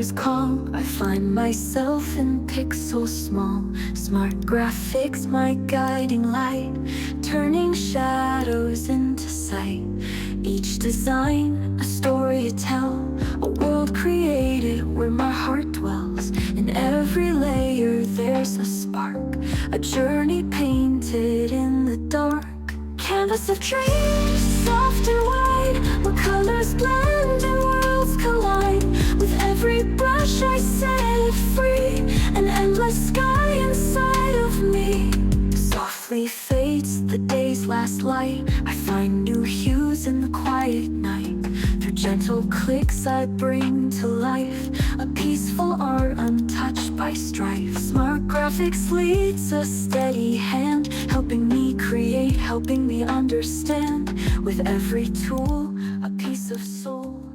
colors calm, I find myself in pixels small. Smart graphics, my guiding light, turning shadows into sight. Each design, a story to tell, a world created where my heart dwells. In every layer there's a spark, a journey painted in the dark. Canvas of dreams, soft and wide, where colors blend and worlds collide. With every brush I set free, an endless sky inside of me. Softly fades the day's last light, I find new hues in the quiet night. Through gentle clicks I bring to life a peaceful art untouched by strife. Smart graphics leads a steady hand, helping me create, helping me understand. With every tool, a piece of soul.